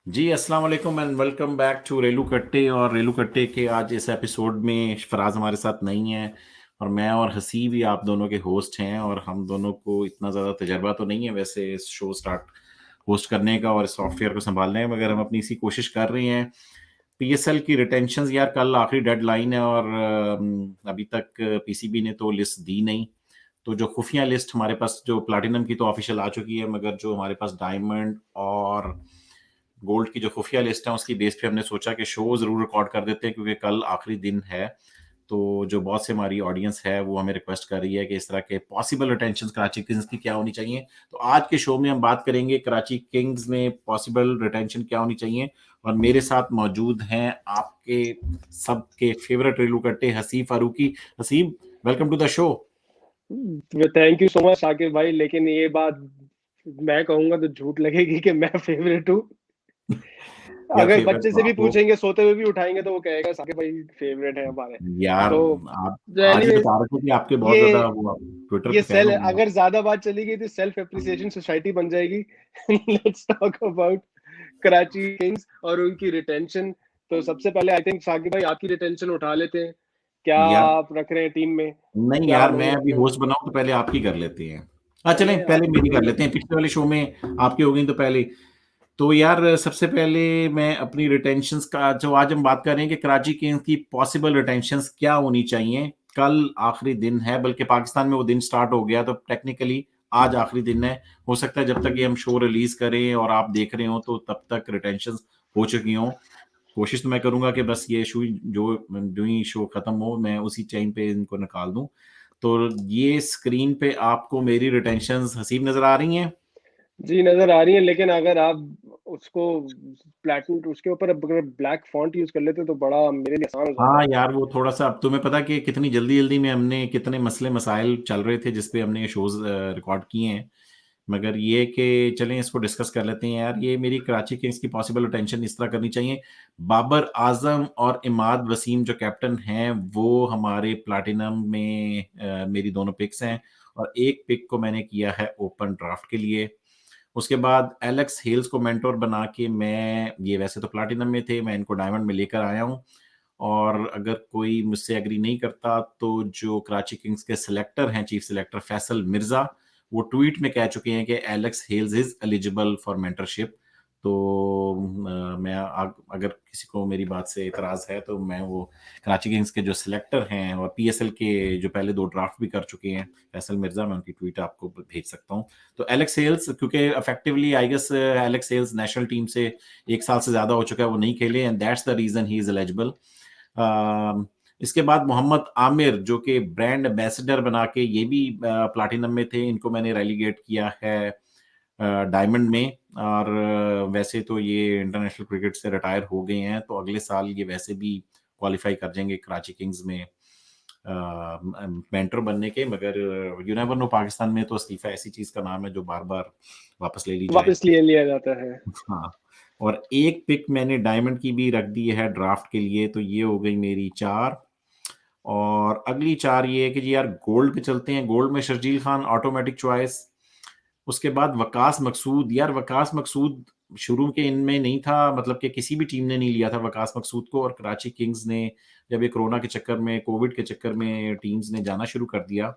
जी, अस्सलाम वालेकुम and welcome back to रेलू कट्टे। और रेलू कट्टे के आज इस एपिसोड में फराज हमारे साथ नहीं है और मैं और हसीब ही आप दोनों के होस्ट हैं। और हम दोनों को इतना ज़्यादा तजर्बा तो नहीं है वैसे इस शो स्टार्ट होस्ट करने का और इस सॉफ्टवेयर को संभालने में, मगर हम अपनी इसी कोशिश कर रहे हैं। पीएसएल की रिटेंशंस यार, कल आखिरी डेडलाइन है और अभी तक पीसीबी ने तो लिस्ट दी नहीं। तो जो खुफिया लिस्ट हमारे पास, जो प्लैटिनम की तो ऑफिशियल आ चुकी है, मगर जो हमारे पास डायमंड और गोल्ड की जो खुफिया लिस्ट है उसकी बेस पे हमने सोचा कि शो जरूर रिकॉर्ड कर देते हैं, क्योंकि कल आखिरी दिन है। तो जो बहुत से हमारी ऑडियंस है वो हमें रिक्वेस्ट कर रही है कि इस तरह के पॉसिबल रिटेंशन कराची किंग्स की क्या होनी चाहिए। तो आज के शो में हम बात करेंगे कराची किंग्स में पॉसिबल रिटेंशन क्या होनी चाहिए। और मेरे साथ मौजूद हैं आपके सबके फेवरेट रेलू कट्टे Haseeb Farooqui. Haseeb, welcome to the show. Thank you so much Saqib भाई। लेकिन ये बात मैं कहूंगा तो झूठ लगेगी कि मैं फेवरेट हूँ। यार अगर फेवरेट बच्चे तो से भी आप हो। पूछेंगे, सोते हुए भी उठाएंगे, तो वो कहेगा साकिब भाई फेवरेट है हमारे। यार तो आप आज ही एनीवेज, बता रहे थे कि आपके बहुत ये ज्यादा वो ट्विटर ये पे फैन सेल हो गए। अगर ज्यादा बात चली गई तो सेल्फ एप्रिसिएशन सोसाइटी बन जाएगी। Let's talk about Karachi Kings और उनकी रिटेंशन। तो सबसे पहले आई थिंक साकिब भाई आपकी रिटेंशन उठा लेते हैं। क्या यार आप रख रहे हैं टीम में, नहीं क्या यार, नहीं मैं रख अभी रहे हैं? होस्ट बनाऊं तो पहले आपकी कर लेते हैं। चले चलें, पहले आप। मेरी कर लेते हैं। पिछले वाले शो में आपकी हो गई तो पहले। तो यार सबसे पहले मैं अपनी रिटेंशंस का, जो आज हम बात कर रहे हैं कि कराची किंग्स की पॉसिबल रिटेंशंस क्या होनी चाहिए। कल आखिरी दिन है, बल्कि पाकिस्तान में वो दिन स्टार्ट हो गया, तो टेक्निकली आज आखिरी दिन है। हो सकता है जब तक ये हम शो रिलीज करें और आप देख रहे हो तो तब तक रिटेंशंस हो चुकी हों। कोशिश तो मैं करूंगा कि बस ये शो जो ही शो खत्म हो मैं उसी टाइम पे इनको निकाल दूं। तो ये स्क्रीन पे आपको मेरी रिटेंशंस हसीब नजर आ रही हैं। जी नजर आ रही है, लेकिन अगर आप उसको प्लेटिन उसके ऊपर अगर ब्लैक फॉन्ट यूज कर लेते तो बड़ा मेरे लिए आसान हो जाता। हाँ यार, वो थोड़ा सा, अब तुम्हें पता कि कितनी जल्दी जल्दी में हमने कितने मसले मसाइल चल रहे थे जिसपे हमने ये शोज रिकॉर्ड किए हैं। मगर ये कि चलें इसको डिस्कस कर लेते हैं। यार ये मेरी कराची किंग्स की पॉसिबल अटेंशन इस तरह करनी चाहिए। बाबर आजम और इमाद वसीम जो कैप्टन हैं वो हमारे प्लाटिनम में मेरी दोनों पिक्स हैं। और एक पिक को मैंने किया है ओपन ड्राफ्ट के लिए। उसके बाद एलेक्स हेल्स को मेंटोर बना के, मैं ये वैसे तो प्लाटिनम में थे, मैं इनको डायमंड में लेकर आया हूँ। और अगर कोई मुझसे एग्री नहीं करता तो जो कराची किंग्स के सिलेक्टर हैं, चीफ सिलेक्टर फैसल मिर्जा, वो ट्वीट में कह चुके हैं कि Alex Hales is eligible for mentorship. तो अगर किसी को मेरी बात से इतराज है तो मैं वो कराची किंग्स के जो सिलेक्टर हैं और पीएसएल के जो पहले 2 ड्राफ्ट भी कर चुके हैं फैसल मिर्जा, मैं उनकी ट्वीट आपको भेज सकता हूँ। तो एलेक्स हेल्स, क्योंकि effectively I guess Alex Hales national team से 1 साल से ज्यादा हो चुका है वो नहीं खेले, and that's the reason he is eligible. इसके बाद मोहम्मद आमिर जो कि ब्रांड एम्बेसडर बना के ये भी प्लाटिनम में थे, इनको मैंने रेलीगेट किया है डायमंड में। और वैसे तो ये इंटरनेशनल क्रिकेट से रिटायर हो गए हैं, तो अगले साल ये वैसे भी क्वालिफाई कर जाएंगे कराची किंग्स में मेंटर बनने के। मगर यू नेवर नो, पाकिस्तान में तो इस्तीफा ऐसी चीज का नाम है जो बार बार वापस ले ली जाए। वापस लिए लिया जाता है। हाँ। और एक पिक मैंने डायमंड की भी रख दी है ड्राफ्ट के लिए, तो ये हो गई मेरी 4। और अगली 4 ये है कि जी यार गोल्ड पे चलते हैं। गोल्ड में शर्जील खान ऑटोमेटिक चॉइस। उसके बाद वकास मकसूद। यार वकास मकसूद शुरू के इनमें नहीं था, मतलब कि किसी भी टीम ने नहीं लिया था वकास मकसूद को, और कराची किंग्स ने जब ये कोरोना के चक्कर में, कोविड के चक्कर में टीम्स ने जाना शुरू कर दिया,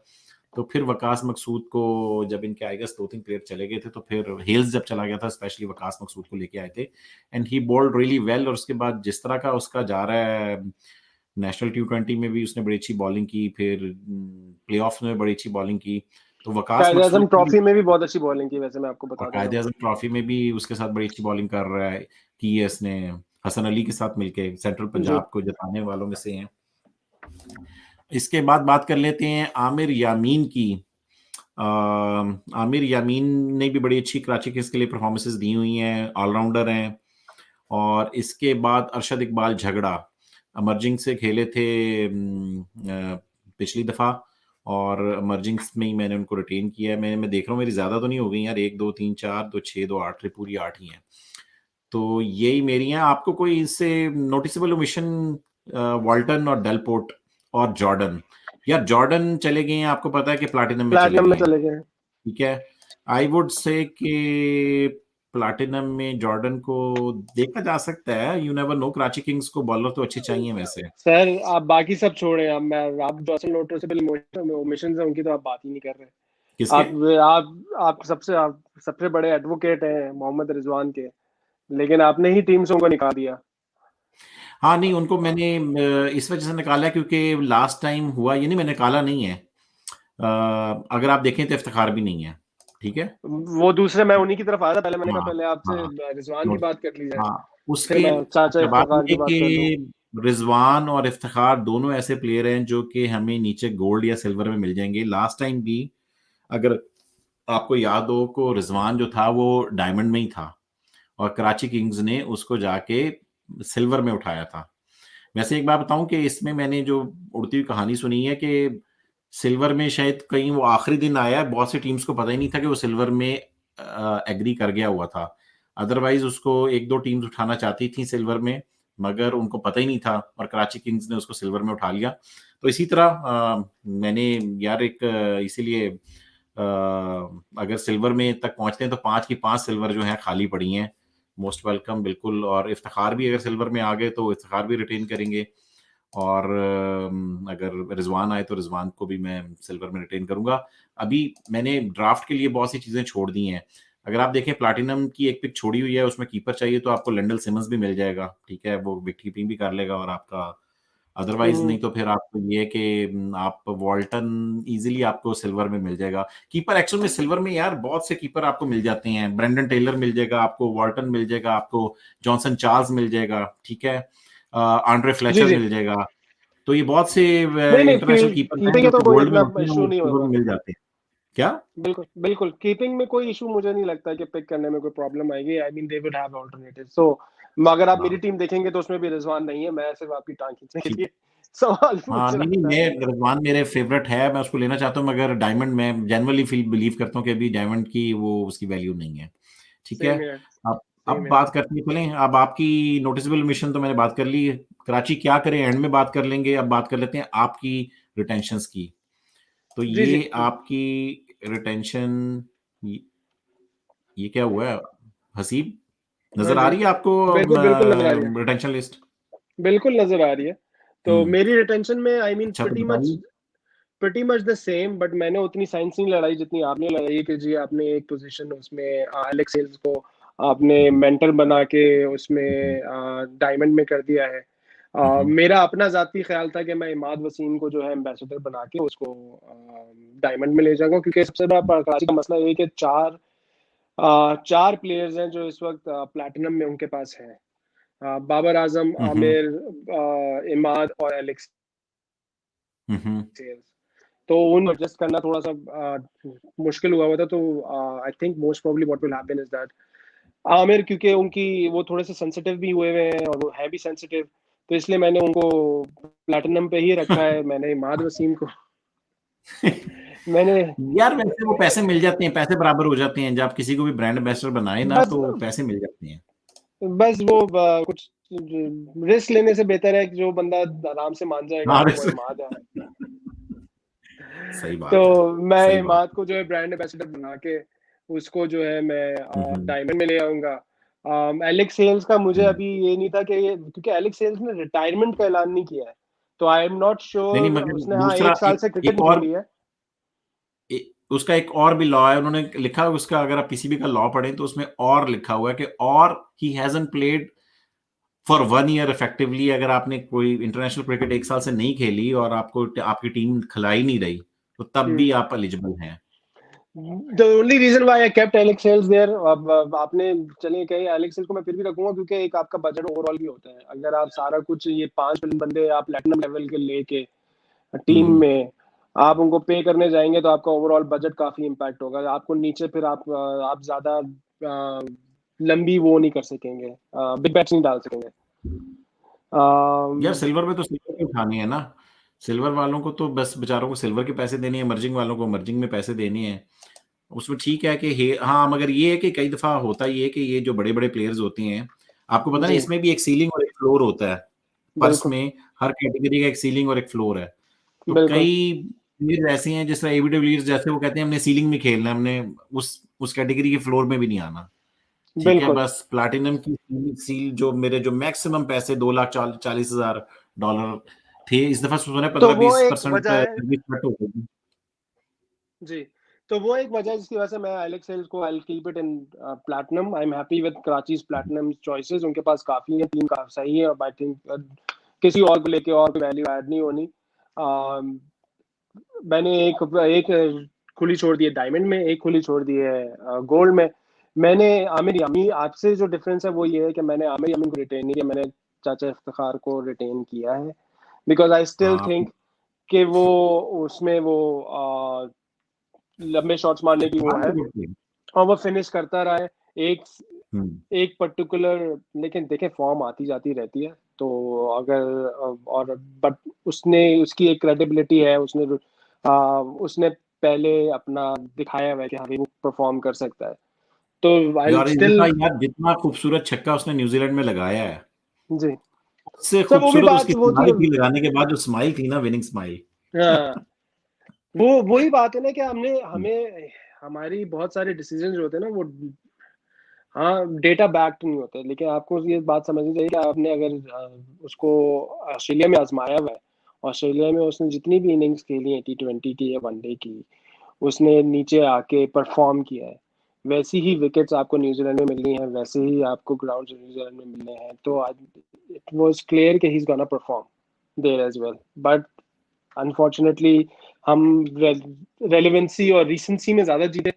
तो फिर वकास मकसूद को, जब इनके आई गेस 2-3 प्लेयर चले गए थे, तो फिर हेल्स जब चला गया था स्पेशली वकास मकसूद को लेके आए थे। And he bowled really well. और उसके बाद जिस तरह का उसका जा रहा है, नेशनल T20 में भी उसने बड़ी अच्छी बॉलिंग की, फिर प्ले ऑफ में बड़ी अच्छी बॉलिंग की। तो वकास कायदे मकसूद आजम की भी, ट्रॉफी में भी बहुत अच्छी बॉलिंग की, वैसे मैं आपको और बता देता कायदे हूँ। आजम ट्रॉफी में भी उसके साथ बड़ी अच्छी बॉलिंग कर रहा है, की है इसने हसन अली के साथ मिलके, सेंट्रल जी। पंजाब को जिताने वालों में से हैं। इसके बाद बात कर लेते हैं आमिर यामीन की। आमिर यामीन ने भी बड़ी अच्छी कराची किंग्स के लिए परफॉर्मेंसेस दी हुई हैं, ऑलराउंडर हैं। और इसके बाद अरशद इकबाल झगड़ा अमरजिंग से खेले थे पिछली दफा, और अमरजिंग्स में ही मैंने उनको रिटेन किया है। मैं देख रहा हूँ मेरी ज्यादा तो नहीं हो गई यार, 1 2 3 4 2 6 2 8 पूरी 8 ही हैं। तो यही मेरी हैं। आपको कोई इससे नोटिसेबल ओमिशन? वॉल्टन और डेलपोर्ट और जॉर्डन। यार जॉर्डन चले गए हैं, आपको पता है कि प्लाटिनम में चले प्लैटिनम गए में हैं। चले गए। ठीक है। आई वुड से कि प्लैटिनम में जॉर्डन को देखा जा सकता है। You never know, Karachi Kings को बॉलर तो अच्छे चाहिए वैसे। सर आप बाकी सब छोड़े, आप जॉसन लोटर से पहले ओमिशन है उनकी तो आप बात ही नहीं कर रहे। किसके? आप सबसे बड़े एडवोकेट हैं मोहम्मद रिजवान के, लेकिन आपने ही टीम से उनको निकाल दिया। हाँ नहीं, उनको मैंने इस वजह से निकाला क्योंकि लास्ट टाइम हुआ ये, नहीं मैंने निकाला नहीं है। अगर आप देखें तो इफ्तिखार भी नहीं है, ठीक है। वो दूसरे, मैं उन्हीं की तरफ आया था पहले, मैंने कहा हाँ पहले आपसे हाँ, रिजवान की बात कर ली जाए, हाँ फिर उसके मैं चाचा अच्छा, बात इफ्तिखार ये की बात कर लूँ। कि रिजवान और इफ्तिखार दोनों ऐसे प्लेयर हैं जो कि हमें नीचे गोल्ड या सिल्वर में मिल जाएंगे। लास्ट टाइम भी अगर आपको याद हो को रिजवान जो था वो डायमंड में ही था और कराची किंग्स ने उसको जाके सिल्वर में उठाया था। वैसे एक बात बताऊं कि इसमें मैंने जो उड़ती हुई कहानी सुनी है कि सिल्वर में शायद कहीं वो आखिरी दिन आया, बहुत सी टीम्स को पता ही नहीं था कि वो सिल्वर में एग्री कर गया हुआ था। अदरवाइज उसको एक दो टीम्स उठाना चाहती थी सिल्वर में, मगर उनको पता ही नहीं था और कराची किंग्स ने उसको सिल्वर में उठा लिया। तो इसी तरह मैंने यार एक इसीलिए अगर सिल्वर में तक पहुंचते हैं तो 5 की 5 सिल्वर जो है खाली पड़ी हैं। मोस्ट वेलकम बिल्कुल। और इफ्तिखार भी अगर सिल्वर में आ गए तो इफ्तिखार भी रिटेन करेंगे। और अगर रिजवान आए तो रिजवान को भी मैं सिल्वर में रिटेन करूंगा। अभी मैंने ड्राफ्ट के लिए बहुत सी चीजें छोड़ दी हैं। अगर आप देखें प्लैटिनम की एक पिक छोड़ी हुई है, उसमें कीपर चाहिए तो आपको लैंडल सिमंस भी मिल जाएगा, ठीक है, वो विकेट कीपिंग भी कर लेगा और आपका। अदरवाइज नहीं तो फिर आपको ये है कि आप वॉल्टन इजीली आपको सिल्वर में मिल जाएगा। कीपर एक्चुअल में सिल्वर में यार बहुत से कीपर आपको मिल जाते हैं। ब्रेंडन टेलर मिल जाएगा आपको, वॉल्टन मिल जाएगा आपको, जॉनसन चार्ल्स मिल जाएगा, ठीक है, आंड्रे जी फ्लेचर जी, मिल जाएगा। तो ये बहुत से नहीं नहीं, इंटरनेशनल कीपर हैं कीपिंग जो है तो कि कोई गोल्ड में इतना होते हैं, इशू वो नहीं सिल्वर में होगा। मिल जाते हैं। क्या? बिल्कुल बिल्कुल, कीपिंग में कोई इशू मुझे नहीं लगता है कि पिक करने में कोई प्रॉब्लम आएगी। I mean they would have alternative. So अगर आप मेरी हाँ टीम देखेंगे तो उसमें भी रिजवान नहीं है, मैं सिर्फ आपकी टांग खींचने के ठीक। लिए सवाल हाँ पूछ नहीं नहीं, रहा था। मैं रिजवान मेरे फेवरेट है, मैं उसको लेना चाहता हूँ, मगर डायमंड में जनरली फील बिलीव करता हूँ कि अभी डायमंड की वो उसकी वैल्यू नहीं है, ठीक है। सेम है, अब सेम है। बात करते हैं, चलें अब आपकी नोटिसेबल मिशन तो मैंने बात कर ली। कराची क्या करें एंड में बात कर लेंगे। अब बात कर लेते हैं आपकी रिटेंशंस की। तो जी जी, ये आपकी रिटेंशन, ये क्या हुआ है हसीब, हाँ नजर आ जी, रही है आपको बिल्कुल बिल्कुल नजर आ रही है, रिटेंशन लिस्ट? बिल्कुल नजर आ रही है। तो हम्म। मेरी रिटेंशन में आई मीन अच्छा तो प्रीटी मच बताइए। द सेम, बट मैंने उतनी साइंस नहीं लड़ाई जितनी आपने लड़ाई कि जी आपने एक पोजीशन उसमें एलेक्स हेल्स को आपने हम्म, मेंटर बना के हम्म, उसमें डायमंड में कर दिया है। हम्म, मेरा अपना जाती ख्याल था कि मैं इमाद वसीम को जो है एम्बेसडर बना के उसको डायमंड में ले जाऊंगा, क्योंकि सबसे बड़ा कराची का मसला ये है कि चार प्लेयर्स हैं जो इस वक्त प्लैटिनम में उनके पास हैं। बाबर आजम, हम्म, आमिर, इमाद और एलेक्स हम्म, हेल्स। तो उन एडजस्ट करना थोड़ा सा मुश्किल हुआ हुआ था। तो I think most probably what will happen is that Aamir, क्योंकि उनकी वो थोड़े से सेंसिटिव भी हुए हुए हैं और वो है भी सेंसिटिव, तो इसलिए मैंने उनको प्लैटिनम पे ही रखा है। मैंने इमाद वसीम को मैंने यार वैसे वो पैसे मिल जाते हैं, पैसे बराबर हो जाते हैं, जब आप किसी को भी ब्रांड एम्बेसडर बनाए ना बस तो पैसे मिल जाते हैं। बस वो कुछ रिस्क लेने से बेहतर है कि जो बंदा आराम से मान जाएगा हाँ वो इमाद है। सही तो बात है, मैं सही बात इमाद को जो है ब्रांड एम्बेसडर बना के उसको जो है मैं है। डायमंड में ले आऊंगा। एलेक्स सेल्स का मुझे हम्म। अभी ये नहीं था कि ये, क्योंकि एलेक्स सेल्स ने रिटायरमेंट का ऐलान नहीं किया है, तो आई एम नॉट नहीं नहीं, श्योर। मगर उसने हाँ दूसरा 1 साल से क्रिकेट एक नहीं और खेली है। उसका एक और भी लॉ है, उन्होंने लिखा है उसका, अगर आप पीसीबी का लॉ पढ़ें तो उसमें और लिखा हुआ है कि और he hasn't played for 1 year effectively. अगर आपने कोई इंटरनेशनल क्रिकेट 1 साल से नहीं खेली और आपको आपकी टीम खिलाई नहीं रही तो तब भी आप एलिजिबल हैं। The only reason why I kept Alex Hales there, अब आपने चलिए कहीं एलेक्स सेल्स को मैं फिर भी रखूंगा क्योंकि एक आपका बजट ओवरऑल भी होता है। अगर आप सारा कुछ ये 5 बंदे आप प्लेटिनम लेवल के लेके टीम हम्म। में आप उनको पे करने जाएंगे तो आपका ओवरऑल बजट काफी इम्पैक्ट होगा। आपको नीचे फिर आप ज्यादा लंबी वो नहीं कर सकेंगे, बिग बैट्स नहीं डाल सकेंगे। यार अम, सिल्वर में तो सिल्वर की उठानी है ना। सिल्वर वालों को तो बस बेचारों को सिल्वर के पैसे देने हैं, मर्जिंग वालों को मर्जिंग में पैसे देने हैं। उसमें ठीक है कि हाँ, मगर ये है कि कई दफा होता ही है कि ये जो बड़े बड़े प्लेयर्स होते हैं, आपको पता नहीं जी इसमें भी एक सीलिंग और एक फ्लोर होता है। पर्स बिल्कुल में हर कैटेगरी का एक सीलिंग और एक फ्लोर है। तो बिल्कुल। कई प्लेयर्स ऐसे हैं जिस तरह एबी डिविलियर्स जैसे, वो कहते हैं हमने सीलिंग में खेलना है, हमने उस कैटेगरी के फ्लोर में भी नहीं आना। ठीक है, बिल्कुल। बस प्लैटिनम की सील जो मेरे जो मैक्सिमम पैसे $2,40,000 थे, इस दफा सुना तो वो एक 15-20% वजह है सर्विस कट हो गई। जी। तो वो एक वजह है जिसकी वजह से मैं आइलेक्स सेल्स को I keep it in platinum. I am happy with Karachi's platinum choices. उनके पास काफी है, टीम काफी सही है, और आई थिंक किसी और को लेके और वैल्यू ऐड नहीं होनी। मैंने एक खुली छोड़ दी है डायमंड में, एक खुली छोड़ दी है गोल्ड में। मैंने आमिर यामी आपसे जो डिफरेंस है वो ये है कि मैंने आमिर यामी को रिटेन नहीं किया, मैंने चाचा इफ्तिखार को रिटेन किया है, बिकॉज आई स्टिल हाँ, थिंक कि वो उसमें वो लंबे शॉट्स मारने की वो है, और वो फिनिश करता रहा है। एक एक पर्टिकुलर, लेकिन देखें फॉर्म आती जाती रहती है, तो अगर और बट उसने उसकी एक क्रेडिबिलिटी है, उसने पहले अपना दिखाया हुआ है कि हाँ भाई वो परफॉर्म कर सकता है, तो आई यार इस स्टिल। दफा यार जितना खूबसूरत छक्का उसने न्यूजीलैंड में लगाया है, जी उससे सर, वो भी खूबसूरत बात उसकी वो थी। स्माइल थी, लगाने के बाद जो स्माइल थी ना, विनिंग स्माइल। हाँ, वो वही बात है ना कि हमें हमारी बहुत सारे डिसीजन जो होते हैं ना वो, हाँ, डेटा बैक्ड नहीं होते, लेकिन आपको ये बात समझनी चाहिए कि आपने अगर उसको ऑस्ट्रेलिया में आजमाया हुआ है, ऑस्ट्रेलिया में उसने जितनी भी इनिंग्स खेली है, T20 की या वनडे की, उसने नीचे आके परफॉर्म किया है। वैसी ही विकेट्स आपको न्यूजीलैंड में मिलनी है, वैसे ही आपको ग्राउंड न्यूजीलैंड में मिलने हैं, तो आज इट वाज क्लियर कि he is gonna perform there as well, but unfortunately हम रेलेवेंसी और रिसेंसी में ज्यादा जीते,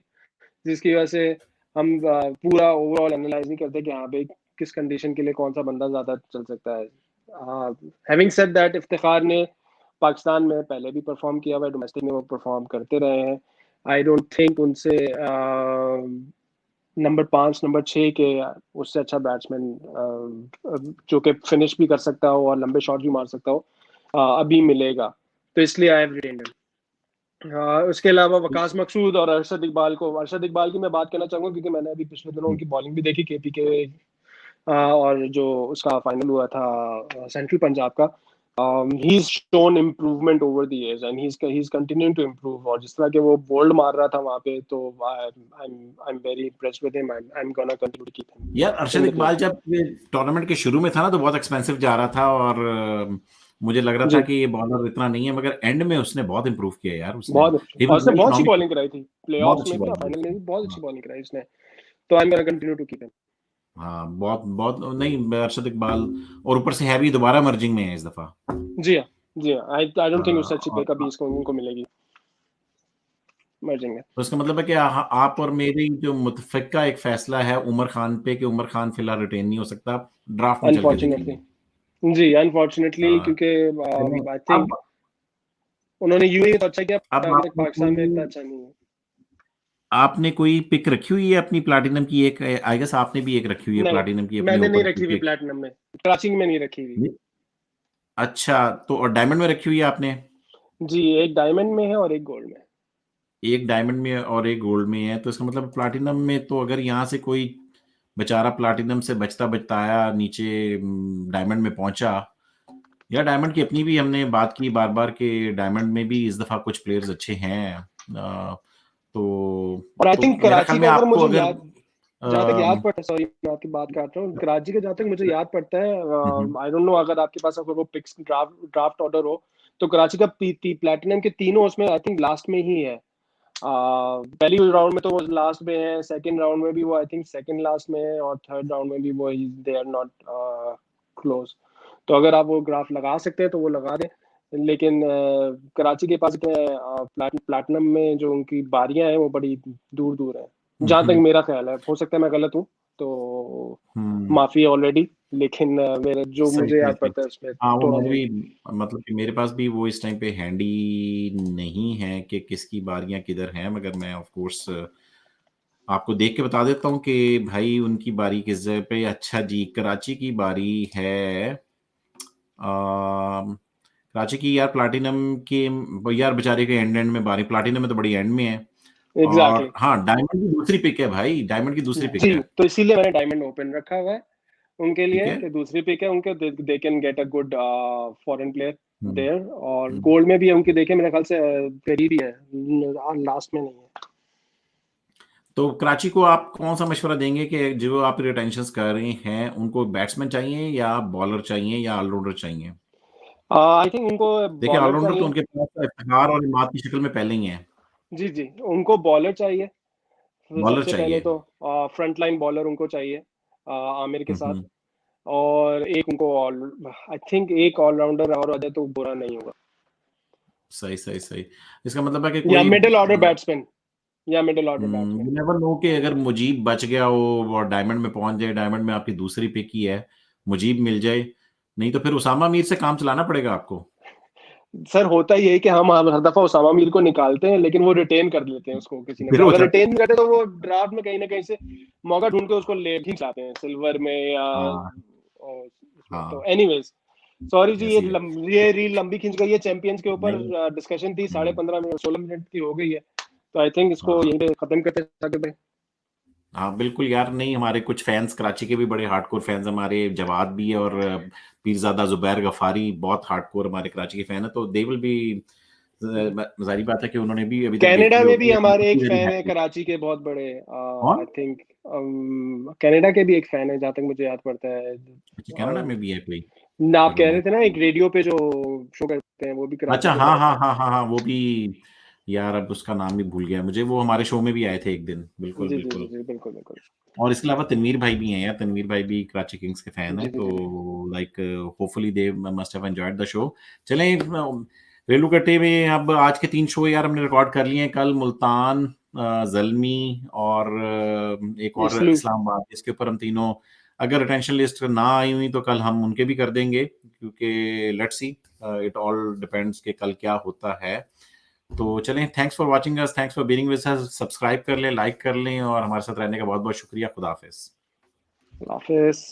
जिसकी वजह से हम पूरा ओवरऑल एनालाइज नहीं करते कि हाँ भाई किस कंडीशन के लिए कौन सा बंदा ज्यादा चल सकता है। हैविंग सेड दैट, इफ्तिखार ने पाकिस्तान में पहले भी परफॉर्म किया हुआ है, डोमेस्टिक में वो परफॉर्म करते रहे हैं। आई डोंट थिंक उनसे नंबर 5 नंबर 6 के उससे अच्छा बैट्समैन जो कि फिनिश भी कर सकता हो और लंबे शॉट भी मार सकता हो अभी मिलेगा, तो इसलिए आई हैव रिटेन्ड हिम। उसके अलावा वकास मकसूद और अरशद इकबाल की मैं बात करना चाहूंगा, क्योंकि मैंने अभी पिछले दिनों उनकी बॉलिंग भी देखी, केपी के और जो उसका फाइनल हुआ था सेंट्रल पंजाब का। He is shown improvement over the years and he is continuing to improve, और जिस तरह के वो बोल्ड मार रहा था वहां पे, तो I am very impressed with him, I am gonna continue to keep यार him Arshad in the team. Iqbal जब टूर्नामेंट के शुरू में था ना, तो बहुत एक्सपेंसिव जा रहा था, और मुझे लग रहा था जी, कि ये बॉलर इतना नहीं है, मगर एंड में उसने बहुत इंप्रूव किया यार। उसने बहुत अच्छी, ही और वाज उसने वेरी बहुत अच्छी इकोनॉमिक, बॉलिंग कराई थी बहुत प्लेऑफ्स अच्छी में भी और बॉलिंग फाइनल में थी। भी, बहुत अच्छी हाँ, बॉलिंग कराई उसने, तो I am gonna continue to keep him. हाँ, बहुत बहुत नहीं, अरशद इकबाल, और ऊपर से है भी दोबारा मर्जिंग में है इस दफा। जी हाँ, जी हाँ, आई डोंट थिंक उससे अच्छी पे और कभी इसको उनको मिलेगी मर्जिंग में। तो इसका मतलब है कि आप और मेरी जो मुतफिका एक फैसला है उमर खान पे, कि उमर खान फिलहाल रिटेन नहीं हो सकता, ड्राफ्ट में चल के अनफॉर्चुनेटली, देखेंगे। जी अनफॉर्चुनेटली, हाँ, क्योंकि चलें। आई थिंक अब उन्होंने यूएई तो अच्छा किया, अब अभी तक आपने पाकिस्तान में इतना कोई अच्छा नहीं है। आपने कोई पिक रखी हुई है अपनी प्लाटिनम की? एक आई गेस आपने भी एक रखी हुई है नहीं, प्लाटिनम की अपने मैंने नहीं ऊपर रखी की हुई पिक। प्लेटिनम में, कराची में नहीं रखी हुई। अच्छा, तो और डायमंड में रखी हुई है आपने? जी, एक डायमंड में है और एक गोल्ड में। एक डायमंड में और एक गोल्ड में है, तो इसका मतलब प्लाटिनम में, तो अगर यहाँ से कोई बेचारा प्लाटिनम से बचता बचता आया नीचे, डायमंड में पहुंचा, या डायमंड की अपनी भी हमने बात की बार बार के डायमंड में भी इस दफा कुछ प्लेयर्स अच्छे हैं, तो और आई तो थिंक मेरा कराची ख्याल में का अगर आपको मुझे अगर याद, जहाँ तक याद पड़ता है, सॉरी मैं आपकी बात काट रहा हूँ, कराची का जहाँ तक मुझे याद पड़ता है, हम्म, आई डोंट नो अगर आपके पास अगर वो पिक्स ड्राफ्ट ऑर्डर हो, तो कराची का प्लेटिनम के तीनों उसमें आई थिंक लास्ट में ही है। पहली राउंड में तो वो लास्ट में है, सेकंड राउंड में भी वो आई थिंक सेकंड लास्ट में है, और थर्ड राउंड में भी वो दे आर नॉट क्लोज। तो अगर आप वो ग्राफ लगा सकते हैं तो वो लगा दें, लेकिन कराची के पास प्लैटिनम में जो उनकी बारियां हैं वो बड़ी दूर दूर हैं, जहां तक हम्म, मेरा ख्याल है, हो सकता है मैं गलत हूँ, तो हम्म, माफी ऑलरेडी, लेकिन मेरा जो सही मुझे सही याद सही। पड़ता है उसमें हाँ, वो थोड़ा मैंने सा। भी, मतलब कि मेरे पास भी वो इस टाइम पे हैंडी नहीं है कि किसकी बारियां किधर हैं, मगर मैं ऑफ कोर्स आपको देख के बता देता हूँ कि भाई उनकी बारी किस जगह पे। अच्छा जी, कराची की बारी है, कराची की यार प्लाटिनम के, यार बेचारे के एंड एंड में बारी, प्लाटिनम में तो बड़ी एंड में है। एग्जैक्टली और हाँ, डायमंड की दूसरी पिक है भाई, डायमंड की दूसरी पिक जी, है। तो इसीलिए मैंने डायमंड ओपन रखा हुआ है उनके ठीक लिए, है। कि दूसरी पिक है उनके, they can get a good foreign player hmm, there, और हम्म। गोल्ड में भी है उनकी, देखे मेरे ख्याल से करीब ही है, लास्ट में नहीं है। तो कराची को आप कौन सा मशवरा देंगे कि जो आप रिटेंशंस कर रहे हैं उनको बैट्समैन चाहिए या बॉलर चाहिए या ऑलराउंडर चाहिए? आई थिंक उनको देखिए बॉलर ऑलराउंडर तो चाहिए। उनके पास इफ्तिखार और इमाद की शक्ल में पहले ही है। जी जी, उनको बॉलर चाहिए। तो बॉलर सबसे पहले चाहिए। तो फ्रंट लाइन बॉलर उनको चाहिए आमिर के साथ। हम्म। और एक उनको ऑल आई थिंक एक ऑलराउंडर और आ जाए तो बुरा नहीं होगा। सही सही सही। इसका मतलब है कि या कोई मिडिल ऑर्डर बैट्समैन, या middle order batsman. You never know कि अगर मुजीब बच गया हो और डायमंड में पहुंच जाए, डायमंड में आपकी दूसरी पिक ही है, मुजीब मिल जाए, नहीं तो फिर उसामा मीर से काम चलाना पड़ेगा आपको। सर होता ही है कि हम हर दफा उसामा मीर को निकालते हैं, लेकिन वो रिटेन कर लेते हैं उसको किसी ने, फिर हो अगर जाता रिटेन नहीं करते तो वो ड्राफ्ट में कहीं ना कहीं से मौका ढूंढ के उसको ले ही जाते हैं सिल्वर में या हाँ उसमें। तो हाँ। एनीवेज, सॉरी जी, ऐसी है। ये रील लंबी खिंच गई है। चैंपियंस के ऊपर नहीं। डिस्कशन थी, साढ़े हम्म, 15 मिनट 16 मिनट की हो गई है। तो आई थिंक इसको हाँ यहीं पे खत्म करते हैं साकिब भाई। हाँ बिल्कुल यार। नहीं, हमारे कुछ फैंस कराची के भी बड़े हार्डकोर फैंस, हमारे जवाद भी है और पीरजादा जुबैर गफारी बहुत हार्डकोर हमारे कराची के फैन है, तो दे विल बी, जाहिर बात है कि उन्होंने भी अभी तक देखी कनाडा में भी होगी। हमारे एक वेरी फैन है हैप्पी। कराची के बहुत बड़े, कौन? आई थिंक कनाडा के भी एक फैन है जहाँ तक मुझे याद पड़ता है। अच्छा, कनाडा में भी है कोई? ना आप चलो कह मैं, रहे थे ना एक रेडियो पे जो शो करते हैं, वो भी कराची अच्छा के हाँ बहुत हाँ है। हाँ हाँ हाँ, वो भी। यार अब उसका नाम भी भूल गया मुझे, वो हमारे शो में भी आए थे एक दिन, बिल्कुल जी जी जी बिल्कुल। जी, बिल्कुल बिल्कुल। और इसके अलावा तनवीर भाई भी हैं यार, तनवीर भाई भी कराची किंग्स के फैन जी हैं, जी तो जी जी। Like hopefully they must have enjoyed the show. चलें, रेलू कट्टे में अब आज के 3 शो यार हमने रिकॉर्ड कर लिए हैं। कल मुल्तान, जल्मी और एक और इसलू। इस्लामाबाद, इसके ऊपर हम तीनों, अगर अटेंशन लिस्ट ना आई हुई तो कल हम उनके भी कर देंगे, क्योंकि let's see, it all depends कि कल क्या होता है। तो चलें, thanks for watching us, thanks for being with us, subscribe कर लें, लाइक कर लें और हमारे साथ रहने का बहुत बहुत शुक्रिया। खुदा हाफिज। हाफिज।